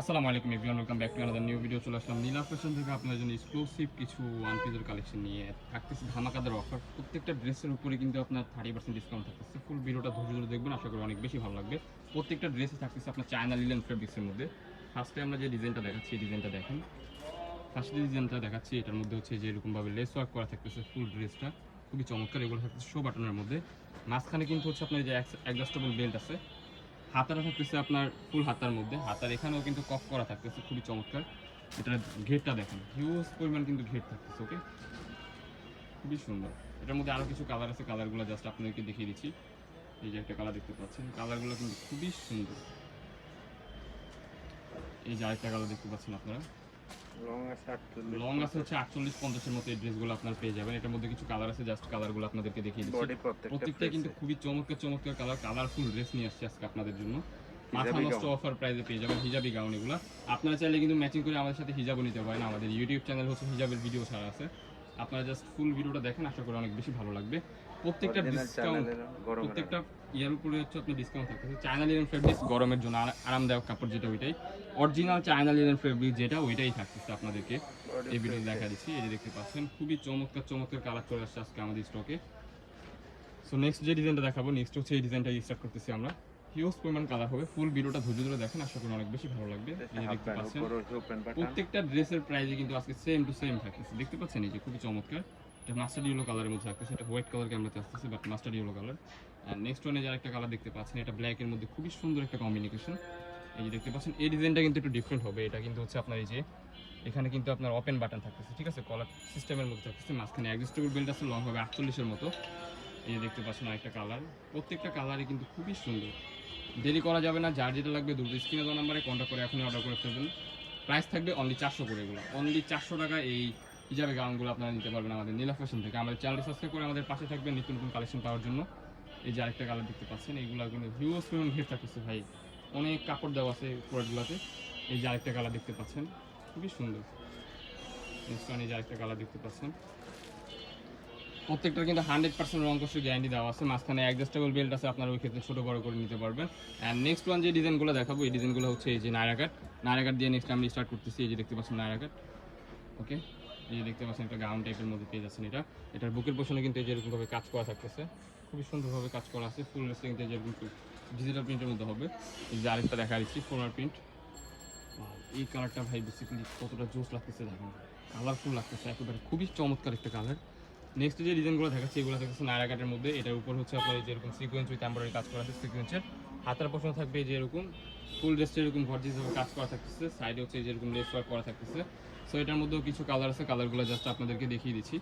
আসসালামু আলাইকুম everyone, welcome back to another new video. চলে আসলাম নীলা ফ্যাশন থেকে আপনাদের জন্য এক্সক্লুসিভ কিছু ওয়ান পিসের কালেকশন নিয়ে। থাকতেছে ধামাকাদার অফার, প্রত্যেকটা ড্রেসের উপরে কিন্তু আপনার 30% ডিসকাউন্ট থাকতেছে। ফুল ভিডিওটা ধৈর্য ধরে দেখবেন, আশা করি অনেক বেশি ভালো লাগবে। প্রত্যেকটা ড্রেসে থাকতেছে আপনার চায়না লিলেন ফেব্রিক্সের মধ্যে। ফার্স্টে আমরা যে ডিজাইনটা দেখাচ্ছি, এই ডিজাইনটা দেখেন। ফার্স্ট ডিজাইনটা দেখাচ্ছি, এটার মধ্যে হচ্ছে যে এরকমভাবে লেস ওয়ার্ক করা থাকতেছে। ফুল ড্রেসটা খুবই চমৎকার। এগুলো থাকতেছে শো বাটনের মধ্যে। মাঝখানে কিন্তু হচ্ছে আপনার যে অ্যাডজাস্টেবল বেল্ট আছে। হাতাটা থাকতেছে আপনার ফুল হাতার মধ্যে, হাতার এখানেও কিন্তু কফ করা থাকতেছে, খুবই চমৎকার। এটার ঘেরটা দেখেন, হিউজ পরিমাণ কিন্তু ঘের থাকতেছে। ওকে, খুবই সুন্দর। এটার মধ্যে আরও কিছু কালার আছে, কালারগুলো জাস্ট আপনাদেরকে দেখিয়ে দিচ্ছি। এই যে একটা কালার দেখতে পাচ্ছেন, কালারগুলো কিন্তু খুবই সুন্দর। এই যে আরেকটা কালার দেখতে পাচ্ছেন আপনারা, লং আছে হচ্ছে 48-50-এর মতো। এই ড্রেসগুলো আপনার পেয়ে যাবেন। এটার মধ্যে কিছু কালার আছে, জাস্ট কালারগুলো আপনাদেরকে দেখিয়ে দিচ্ছি। প্রত্যেকটা কিন্তু খুবই চমৎকার চমৎকার কালার, কালারফুল ড্রেস নিয়ে আসছে আজকে আপনাদের জন্য। মাথা নষ্ট অফার প্রাইসে পেয়ে যাবেন হিজাবি গাউন এগুলো। আপনারা চাইলে কিন্তু ম্যাচিং করে আমাদের সাথে হিজাবও নিতে পারেন। আমাদের ইউটিউব চ্যানেল হচ্ছে হিজাবের ভিডিও ছাড়া আছে, আপনারা জাস্ট ফুল ভিডিওটা দেখেন, আশা করি অনেক বেশি ভালো লাগবে। প্রত্যেকটা ডিসকাউন্ট, প্রত্যেকটা ইয়ার উপরে হচ্ছে আপনি ডিসকাউন্ট থাকতেছে। চায়না লিনেন ফেব্রিক্স, গরমের জন্য আরামদায়ক কাপড় যেটা ওইটাই অরিজিনাল চায়না লিনেন ফেব্রিক, যেটা ওইটাই থাকতেছে আপনাদেরকে এই ভিডিও দেখা দিচ্ছি। এই যে দেখতে পাচ্ছেন, খুবই চমৎকার চমৎকার কালার চলে আসছে আজকে আমাদের স্টকে। সো নেক্সট যে ডিজাইনটা দেখাবো, নেক্সট হচ্ছে এই ডিজাইনটা স্টার্ট করতেছি আমরা। হিউজ পরিমাণ কালার হবে, ফুল ভিডিওটা ধৈর্য ধরে দেখেন, আশা করি অনেক বেশি ভালো লাগবে। এই যে দেখতে পাচ্ছেন, প্রত্যেকটা ড্রেসের প্রাইসে কিন্তু আজকে সেম টু সেম থাকতেছে। দেখতে পাচ্ছেন, এই যে খুবই চমৎকার। এটা মাস্টার্ড ইয়েলো কালারের মধ্যে থাকতেছে, এটা হোয়াইট কালার ক্যামেরাতে আসতেছে, বাট মাস্টার্ড ইয়েলো কালার। আর নেক্সট ওয়ানে যার একটা কালার দেখতে পাচ্ছেন, এটা ব্ল্যাকের মধ্যে খুবই সুন্দর একটা কম্বিনেশন। এই যে দেখতে পাচ্ছেন, এই ডিজাইনটা কিন্তু একটু ডিফারেন্ট হবে। এটা কিন্তু হচ্ছে আপনার এই যে এখানে কিন্তু আপনার ওপেন বাটন থাকতেছে, ঠিক আছে, কলার সিস্টেমের মধ্যে থাকতেছে। মাঝখানে অ্যাডজাস্টেবল বেল্ট আছে, লং হবে 48-এর মতো। এই যে দেখতে পাচ্ছেন আরেকটা কালার। প্রত্যেকটা কালারই কিন্তু খুবই সুন্দর। দেরি করা যাবে না, যার যেটা লাগবে দ্রুত স্ক্রিনে দেওয়া নাম্বারে কন্ট্যাক্ট করে এখনই অর্ডার করে ফেলবেন। প্রাইস থাকবে অনলি 400 করে। এগুলো অনলি 400 টাকা। এই হিজাবে গাউনগুলো আপনারা নিতে পারবেন আমাদের নীলা ফ্যাশন থেকে। আমাদের চ্যানেলটি সাবস্ক্রাইব করে আমাদের পাশে থাকবেন নিত্য নতুন কালেকশন পাওয়ার জন্য। এই যে আরেকটা কালার দেখতে পাচ্ছেন, এইগুলো কিন্তু হিউজ পরিমাণ ঘের থাকতেছে ভাই, অনেক কাপড় দেওয়া আছে প্রোডাক্টগুলোতে। এই যে আরেকটা কালার দেখতে পাচ্ছেন, খুবই সুন্দর। নেক্সট ওয়ান, এই যে আরেকটা কালার দেখতে পাচ্ছেন। প্রত্যেকটা কিন্তু 100% রং কষের গ্যারান্টি দেওয়া আছে। মাঝখানে অ্যাডজাস্টেবল বেল্ট আছে, আপনারা ওই ক্ষেত্রে ছোটো বড় করে নিতে পারবেন। অ্যান্ড নেক্সট ওয়ান যে ডিজাইনগুলো দেখাবো, এই ডিজাইনগুলো হচ্ছে এই যে নায়রা কাট দিয়ে নেক্সট আমি স্টার্ট করতেছি। এই যে দেখতে পাচ্ছেন নায়রা কাট। ওকে, এই যে দেখতে পাচ্ছেন একটা গাউন টাইপের মধ্যে পেয়ে যাচ্ছেন। এটার বুকের পোশনে কিন্তু এই যে এরকমভাবে কাজ করা থাকতেছে, খুবই সুন্দরভাবে কাজ করা আছে। ফুল রেসে কিন্তু এই যে এরকম ডিজিটাল প্রিন্টের মধ্যে হবে। এই যে আরেকটা দেখা দিচ্ছি, ফ্লোরাল প্রিন্ট। এই কালারটা ভাই বেসিক্যালি কতটা জোস লাগতেছে দেখেন, কালারফুল লাগতেছে একেবারে, খুবই চমৎকার একটা কালার। নেক্সট যে ডিজাইনগুলো দেখাচ্ছি, এগুলো থাকছে নায়রা কাটের মধ্যে। এটার উপর হচ্ছে আপনার এই যে এরকম সিকোয়েন্স উইথ এমব্রয়ডারি কাজ করা আছে। সিকোয়েন্সের হাতার পোর্শন থাকবে যে এরকম ফুল ড্রেসটা এরকম গর্জিয়াসভাবে কাজ করা থাকতেছে। সাইডে হচ্ছে এই যে এরকম লেস ওয়ার্ক করা থাকতেছে। সো এটার মধ্যেও কিছু কালার আছে, কালারগুলো জাস্ট আপনাদেরকে দেখিয়ে দিচ্ছি।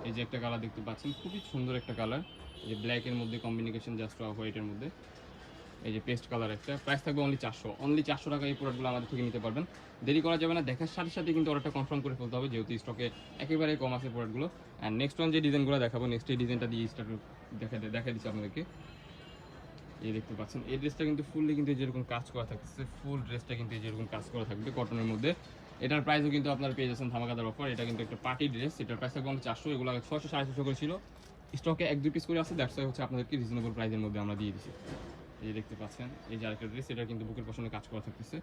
এই যে একটা কালার দেখতে পাচ্ছেন, খুবই সুন্দর একটা কালার। এই যে ব্ল্যাকের মধ্যে কম্বিনেশন জাস্ট হোয়াইটের মধ্যে। এই যে পেস্ট কালার একটা, প্রাইস থাকবে অনলি 400। অনলি 400 টাকা এই প্রোডাক্টগুলো আমাদের থেকে নিতে পারবেন। দেরি করা যাবে না, দেখার সাথে সাথে কিন্তু অর্ডারটা কনফার্ম করে ফেলতে হবে, যেহেতু স্টকে একেবারে কম আছে প্রোডাক্টগুলো। অ্যান্ড নেক্সট ওয়ান যে ডিজাইনগুলো দেখাবো, নেক্সট এই ডিজাইনটা দিয়ে স্টার্ট দেখা দিচ্ছি আপনাদেরকে। এই দেখতে পাচ্ছেন, এই ড্রেসটা কিন্তু ফুললি কিন্তু যেরকম কাজ করা থাকতেছে, ফুল ড্রেসটা কিন্তু যেরকম কাজ করা থাকবে কটনের মধ্যে। এটার প্রাইসও কিন্তু আপনার পেয়ে যাচ্ছেন ধামাকাদার অফার। এটা কিন্তু একটা পার্টি ড্রেস, এটার প্রাইস থাকবে অনলি 400। এগুলো 600-650 করে ছিল, স্টকে 1-2 পিস করে আছে, দ্যাটস ওয়াই হচ্ছে আপনাদেরকে রিজনেবল প্রাইসের মধ্যে আমরা দিয়ে দিচ্ছি। এই যে দেখতে পাচ্ছেন, এই যে আরেকটা ড্রেস, এটা কিন্তু বুকের পশনে কাজ করা থাকতেছে।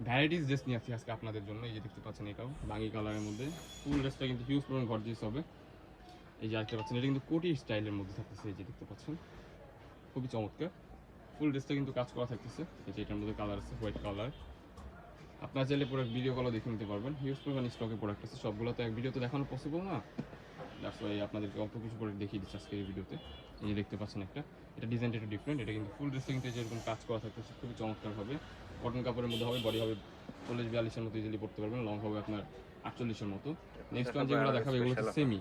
ভ্যারাইটিস ড্রেস নিয়ে আসছি আজকে আপনাদের জন্য। এই যে দেখতে পাচ্ছেন, এটাও বাঙ্গি কালারের মধ্যে। ফুল ড্রেসটা কিন্তু হিউজ পরিমাণ গর্জিয়াস হবে। এই যে আরেকটা পাচ্ছেন, এটা কিন্তু কোটি স্টাইলের মধ্যে থাকতেছে। এই যে দেখতে পাচ্ছেন, খুবই চমৎকার। ফুল ড্রেসটা কিন্তু কাজ করা থাকতেছে। এই যে এটার মধ্যে কালার আছে হোয়াইট কালার। আপনারা চাইলে পুরো ভিডিও কলও দেখে নিতে পারবেন। হিউজ পরিমাণ স্টকে প্রোডাক্ট আছে, সবগুলো তো এক ভিডিওতে দেখানো পসিবল না, দ্যাটস ওয়াই আপনাদেরকে অল্প কিছু প্রোডাক্ট দেখিয়ে দিচ্ছি আজকে এই ভিডিওতে। এই যে দেখতে পাচ্ছেন একটা, এটা ডিজাইনটা একটু ডিফারেন্ট। এটা কিন্তু ফুল ড্রেসে কিন্তু যেরকম কাজ করা থাকতেছে, খুবই চমৎকারভাবে কটন কাপড়ের মধ্যে হবে। বডি হবে 40-42-এর মতো ইজিলি পড়তে পারবেন, লং হবে আপনার 48-এর মতো। নেক্সট ওয়ান যেগুলো দেখাবে, এগুলো হচ্ছে সেমি।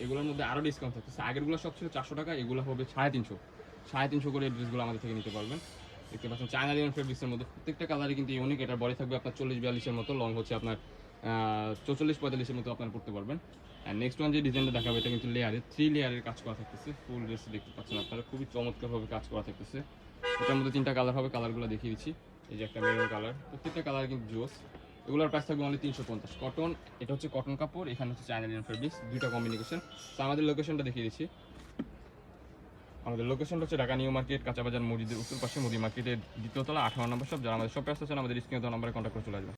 এগুলোর মধ্যে আরও ডিসকাউন্ট থাকতেছে। আগেরগুলো সব ছিল 400 টাকা, এগুলো হবে 350 করে। এই ড্রেসগুলো আমাদের থেকে নিতে পারবেন। দেখতে পাচ্ছেন চায়না লিনেন ফেব্রিক্সের মধ্যে, প্রত্যেকটা কালারই কিন্তু ইউনিক। এটার বডি থাকবে আপনার 40-42-এর মতো, লং হচ্ছে আপনার 44-45-এর মতো আপনার পড়তে পারবেন। আর নেক্সট ওয়ান যে ডিজাইনটা দেখাবে, এটা কিন্তু লেয়ারে 3 লেয়ারের কাজ করা থাকতেছে। ফুল ড্রেস দেখতে পাচ্ছেন আপনারা, খুবই চমৎকারভাবে কাজ করা থাকতেছে। এটার মধ্যে 3টা কালার হবে, কালারগুলো দেখিয়ে দিচ্ছি। এই যে একটা মেরুন কালার, প্রত্যেকটা কালার কিন্তু জোস। এগুলোর প্রাইস থাকবে অনলি 350। কটন, এটা হচ্ছে কটন কাপড়, এখানে হচ্ছে চায়না লিনেন ফেব্রিক্স, দুইটা কম্বিনেশন। তো আমাদের লোকেশনটা দেখিয়ে দিচ্ছি। আমাদের লোকেশন হচ্ছে ঢাকা নিউ মার্কেট, কাঁচা বাজার, মসজিদের উত্তর পাশে, মুদি মার্কেটের দ্বিতীয় তলা, 18 নম্বর শপ। যারা আমাদের শপে আসতে চান আমাদের স্ক্রিনে দেওয়া নম্বরে কন্ট্যাক্ট করে চলে আসবেন।